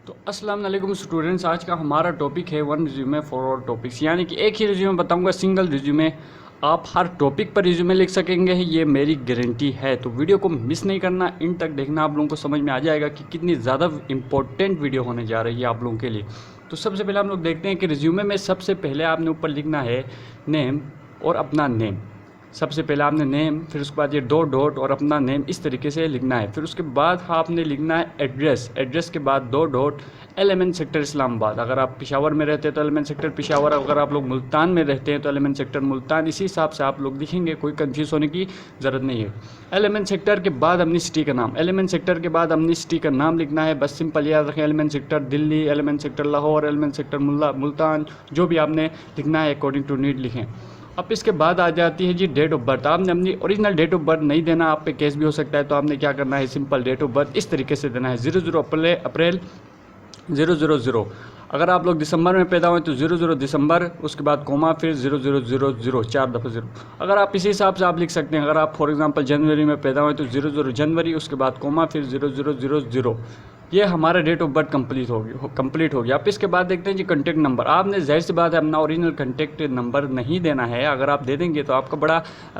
तो अस्सलाम वालेकुम स्टूडेंट्स, आज का हमारा टॉपिक है one resume for all topics, यानी कि एक ही रिज्यूमे बताऊंगा, सिंगल रिज्यूमे। आप हर टॉपिक पर रिज्यूमे लिख सकेंगे, ये मेरी गारंटी है। तो वीडियो को मिस नहीं करना, इन तक देखना, आप लोगों को समझ में आ जाएगा कि कितनी ज़्यादा इंपॉर्टेंट वीडियो होने जा रही है आप लोगों के लिए। तो सबसे पहले हम लोग देखते हैं कि रिज्यूमे में सबसे पहले आपने ऊपर लिखना है नेम और अपना नेम। सबसे पहले आपने नेम, फिर उसके बाद ये दो डॉट और अपना नेम, इस तरीके से लिखना है। फिर उसके बाद आपने लिखना है एड्रेस, एड्रेस के बाद दो डॉट, एलिमेंट सेक्टर इस्लामाबाद। अगर आप पेशावर में रहते हैं तो एलिमेंट सेक्टर पेशावर, अगर आप लोग मुल्तान में रहते हैं तो एलिमेंट सेक्टर मुल्तान। इसी हिसाब से आप लोग लिखेंगे, कोई कंफ्यूज होने की ज़रूरत नहीं है। एलिमेंट सेक्टर के बाद अपनी सिटी का नाम, एलिमेंट सेक्टर के बाद अपनी सिटी का नाम लिखना है। बस सिंपल याद रखें, element sector Delhi, element sector Lahore, element sector Multan, जो भी आपने लिखना है अकॉर्डिंग टू नीड लिखें। अब इसके बाद आ जाती है जी डेट ऑफ बर्थ। आपने अपनी ओरिजिनल डेट ऑफ बर्थ नहीं देना, आप पे केस भी हो सकता है। तो आपने क्या करना है, सिंपल डेट ऑफ बर्थ इस तरीके से देना है 00 अप्रैल 000। अगर आप लोग दिसंबर में पैदा हुए तो 00 दिसंबर, उसके बाद कोमा, फिर 0000, 4 दफ़ा 0। अगर आप इसी हिसाब से आप लिख सकते हैं। अगर आप फॉर एग्जांपल जनवरी में पैदा हुए तो 00 जनवरी, उसके बाद कोमा, फिर 0000। ये हमारा डेट ऑफ बर्थ कंप्लीट हो गया। आप इसके बाद देखते हैं जी कॉन्टैक्ट नंबर। आपने जाहिर सी बात है अपना ओरिजिनल कॉन्टैक्ट नंबर नहीं देना है। अगर आप दे देंगे तो आपका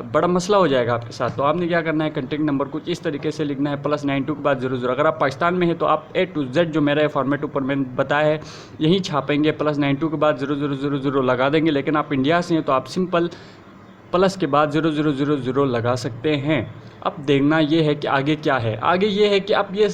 बड़ा मसला हो जाएगा आपके साथ। तो आपने क्या करना है, कॉन्टैक्ट नंबर कुछ इस तरीके से लिखना है, +92 के बाद 00। अगर आप पाकिस्तान में हैं तो आप A to Z जो मेरा फॉर्मेट ऊपर मैंने बताया है यहीं छापेंगे, +92 के बाद 0000 लगा देंगे। लेकिन आप इंडिया से हैं तो आप सिंपल प्लस के बाद 0000 लगा सकते हैं। अब देखना ये है कि आगे क्या है। आगे ये है कि अब ये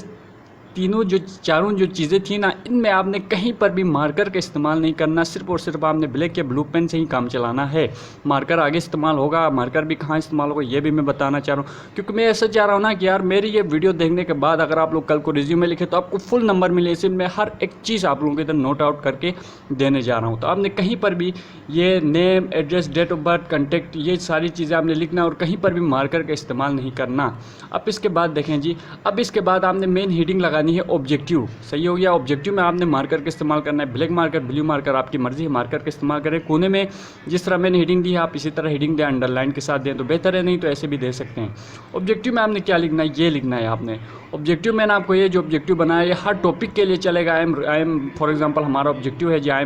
चारों जो चीज़ें थी ना, इनमें आपने कहीं पर भी मार्कर का इस्तेमाल नहीं करना। सिर्फ और सिर्फ आपने ब्लैक या ब्लू पेन से ही काम चलाना है। मार्कर आगे इस्तेमाल होगा, मार्कर भी कहाँ इस्तेमाल होगा ये भी मैं बताना चाह रहा हूँ, क्योंकि मैं ऐसा चाह रहा हूँ ना कि यार मेरी ये वीडियो देखने के बाद अगर आप लोग कल को रिज्यूमे लिखे तो आपको फुल नंबर मिले। इसमें हर एक चीज़ आप लोगों को इधर नोट आउट करके देने जा रहा हूँ। तो आपने कहीं पर भी ये name, address, date of birth, contact, ये सारी चीज़ें आपने लिखना और कहीं पर भी मार्कर का इस्तेमाल नहीं करना। अब इसके बाद देखें जी, अब इसके बाद आपने मेन हेडिंग लगानी है ऑब्जेक्टिव। सही हो गया। ऑब्जेक्टिव में आपने मार्कर का इस्तेमाल करना है, ब्लैक मार्कर, ब्लू मार्कर, आपकी मर्जी है। मार्कर का इस्तेमाल करें। कोने में जिस तरह मैंने हेडिंग दी है आप इसी तरह हेडिंग दें, अंडरलाइन के साथ दें तो बेहतर है, नहीं तो ऐसे भी दे सकते हैं। ऑब्जेक्टिव में आपने क्या लिखना है, ये लिखना है आपने। ऑब्जेक्टिव मैंने आपको ये जो ऑब्जेक्टिव बनाया ये हर टॉपिक के लिए चलेगा। आई एम फॉर एग्जाम्पल हमारा ऑब्जेक्टिव है जी, I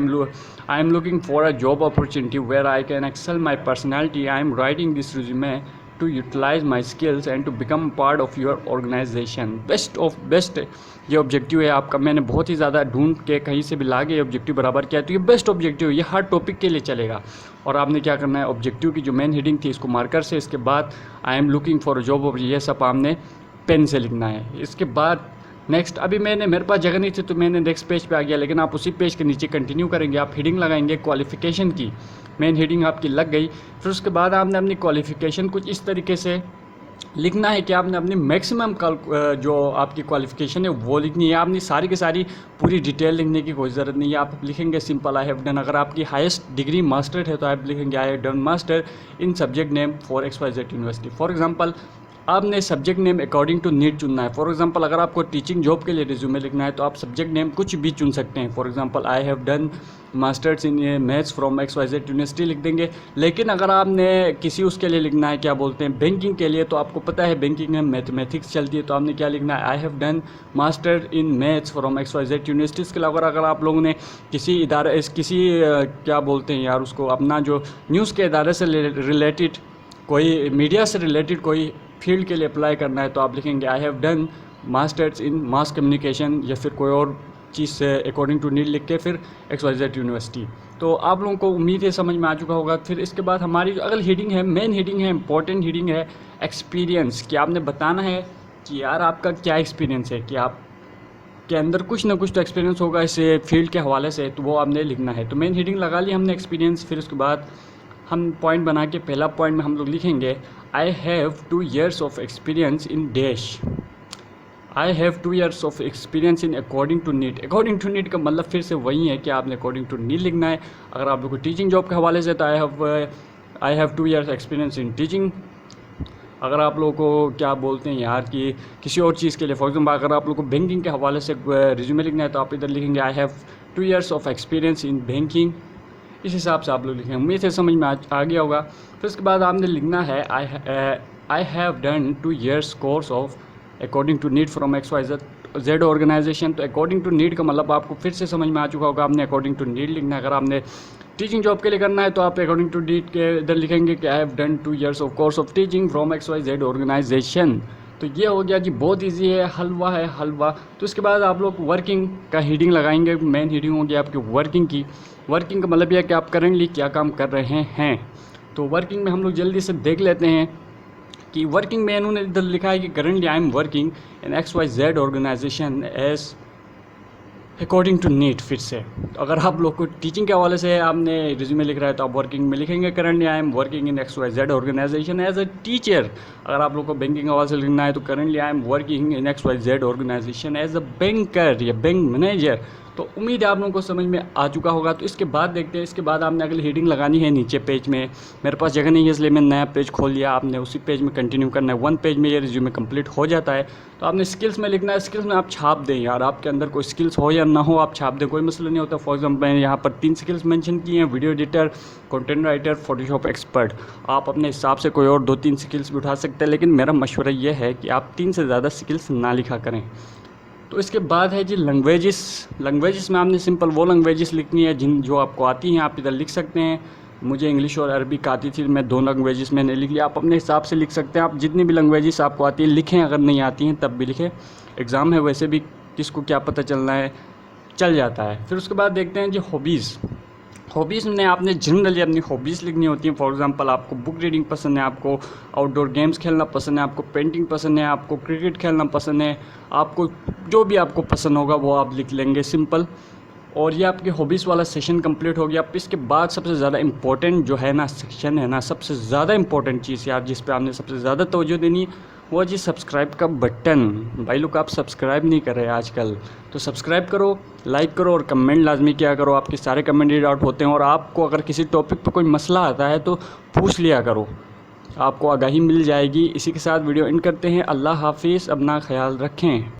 am looking for a job opportunity where I can excel my personality. I am writing this resume to utilize my skills and to become part of your organization। Best of best ये objective है आपका। मैंने बहुत ही ज़्यादा ढूंढ के कहीं से भी ला के ऑब्जेक्टिव बराबर किया है। तो ये बेस्ट ऑब्जेक्टिव है, ये हर टॉपिक के लिए चलेगा। और आपने क्या करना है, ऑब्जेक्टिव की जो मेन हेडिंग थी इसको मार्कर से, इसके बाद आई एम लुकिंग फॉर जॉब, ये सब आपने पेन से लिखना है। इसके बाद नेक्स्ट, अभी मेरे पास जगह नहीं थी तो मैंने नेक्स्ट पेज पे आ गया, लेकिन आप उसी पेज के नीचे कंटिन्यू करेंगे। आप हेडिंग लगाएंगे क्वालिफ़िकेशन की, मेन हेडिंग आपकी लग गई। फिर उसके बाद आपने अपनी क्वालिफ़िकेशन कुछ इस तरीके से लिखना है कि आपने अपनी मैक्सिमम जो आपकी क्वालिफ़िकेशन है वो लिखनी है। आपने सारी की सारी पूरी डिटेल लिखने की कोई ज़रूरत नहीं है। आप लिखेंगे सिंपल आई हैव डन। अगर आपकी हाईएस्ट डिग्री मास्टर है तो आप लिखेंगे I have done master in subject name for XYZ university. For example आपने subject name according to need चुनना है। फॉर एग्जांपल अगर आपको टीचिंग जॉब के लिए रिज्यूमे लिखना है तो आप सब्जेक्ट नेम कुछ भी चुन सकते हैं। For example I have done masters in maths from XYZ university लिख देंगे। लेकिन अगर आपने किसी उसके लिए लिखना है, क्या बोलते हैं, बैंकिंग के लिए, तो आपको पता है बैंकिंग में मैथमेटिक्स चलती है, तो आपने क्या लिखना है, I have done master in maths from XYZ university. इसके अलावा अगर आप लोगों ने किसी क्या बोलते हैं यार उसको, अपना जो न्यूज़ के इदारे से रिलेटेड, कोई मीडिया से रिलेटेड कोई फील्ड के लिए अप्लाई करना है तो आप लिखेंगे I have done masters in mass communication, या फिर कोई और चीज़ से अकॉर्डिंग टू नीड लिख के फिर XYZ यूनिवर्सिटी। तो आप लोगों को उम्मीद है समझ में आ चुका होगा। फिर इसके बाद हमारी जो अगली हेडिंग है, मेन हेडिंग है, इंपॉर्टेंट हेडिंग है एक्सपीरियंस। कि आपने बताना है कि यार आपका क्या एक्सपीरियंस है, कि आप के अंदर कुछ ना कुछ तो एक्सपीरियंस होगा इस फील्ड के हवाले से, तो वो आपने लिखना है। तो मेन हेडिंग लगा ली हमने एक्सपीरियंस। फिर उसके बाद हम पॉइंट बना के पहला पॉइंट में हम लोग लिखेंगे I have 2 years of experience in dash. I have 2 years of experience in according to need. According to need का मतलब फिर से वही है कि आपने अकॉर्डिंग टू नीड लिखना है। अगर आप लोग को टीचिंग जॉब के हवाले से तो आई have 2 years experience in teaching. अगर आप लोगों को क्या बोलते हैं यार कि किसी और चीज़ के लिए, फॉर एग्जाम्पल अगर आप लोग को बैंकिंग के हवाले से रिज्यूमे लिखना है तो आप इधर लिखेंगे I have 2 years of experience in banking. इस हिसाब से आप लोग लिखें। उम्मीद से समझ में आ गया होगा। फिर उसके बाद आपने लिखना है I have done 2 years course of according to need from XYZ Z organisation. तो अकॉर्डिंग टू नीड का मतलब आपको फिर से समझ में आ चुका होगा, आपने अकॉर्डिंग टू नीड लिखना है। अगर आपने टीचिंग जॉब के लिए करना है तो आप अकॉर्डिंग टू नीड के इधर लिखेंगे कि I have done 2 years of course of teaching from XYZ organisation. तो ये हो गया जी, बहुत इजी है, हलवा है हलवा। तो इसके बाद आप लोग वर्किंग का हेडिंग लगाएंगे। मेन हेडिंग होगी आपकी वर्किंग की। वर्किंग का मतलब यह है कि आप करेंटली क्या काम कर रहे हैं। तो वर्किंग में हम लोग जल्दी से देख लेते हैं कि वर्किंग में इन्होंने इधर लिखा है कि currently I am working in XYZ organisation as according to need. फिर से अगर आप लोग को टीचिंग के हवाले से आपने रिज्यूमे लिख रहा है तो आप वर्किंग में लिखेंगे currently I am working in XYZ organisation as a teacher. अगर आप लोग को बैंकिंग के हवाले से लिखना है तो currently I am working in XYZ organisation as a banker या बैंक मैनेजर। तो उम्मीद है आप लोगों को समझ में आ चुका होगा। तो इसके बाद देखते हैं, इसके बाद आपने अगली हेडिंग लगानी है नीचे पेज में। मेरे पास जगह नहीं है इसलिए मैंने नया पेज खोल लिया, आपने उसी पेज में कंटिन्यू करना है। 1 पेज में ये रिज्यूमे कंप्लीट हो जाता है। तो आपने स्किल्स में लिखना है, स्किल्स में आप छाप दें यार, आपके अंदर कोई स्किल्स हो या ना हो आप छाप दें, कोई मसला नहीं होता। फॉर एग्जाम्पल मैंने यहाँ पर 3 स्किल्स मेंशन की हैं, video editor, content writer, Photoshop expert. आप अपने हिसाब से कोई और 2-3 स्किल्स भी उठा सकते हैं, लेकिन मेरा मशवरा ये है कि आप 3 से ज़्यादा स्किल्स ना लिखा करें। तो इसके बाद है जी लैंग्वेजेस। लैंग्वेजेस में आपने सिंपल वो लैंग्वेजेस लिखनी है जो आपको आती हैं, आप इधर लिख सकते हैं। मुझे इंग्लिश और अरबिक आती थी, मैं 2 लैंग्वेजेस मैंने लिख लिया। आप अपने हिसाब से लिख सकते हैं, आप जितनी भी लैंग्वेजेस आपको आती है लिखें, अगर नहीं आती हैं तब भी लिखें। एग्ज़ाम है वैसे भी किसको क्या पता चलना है, चल जाता है। फिर उसके बाद देखते हैं जी हॉबीज़। हॉबीज़ में आपने जनरली अपनी हॉबीज़ लिखनी होती हैं। फॉर एग्जांपल आपको बुक रीडिंग पसंद है, आपको आउटडोर गेम्स खेलना पसंद है, आपको पेंटिंग पसंद है, आपको क्रिकेट खेलना पसंद है, आपको जो भी आपको पसंद होगा वो आप लिख लेंगे सिंपल। और ये आपकी हॉबीज़ वाला सेशन कंप्लीट हो गया। अब इसके बाद सबसे ज़्यादा इंपॉर्टेंट जो है ना सेक्शन है ना, सबसे ज़्यादा इंपॉर्टेंट चीज़ यार जिस पे आपने सबसे ज़्यादा तवज्जो देनी वो जी सब्सक्राइब का बटन। भाई लोग आप सब्सक्राइब नहीं कर रहे आजकल, तो सब्सक्राइब करो, लाइक करो और कमेंट लाजमी किया करो। आपके सारे कमेंट रीड आउट होते हैं। और आपको अगर किसी टॉपिक पर कोई मसला आता है तो पूछ लिया करो, आपको आगाही मिल जाएगी। इसी के साथ वीडियो एंड करते हैं। अल्लाह हाफिज़, अपना ख्याल रखें।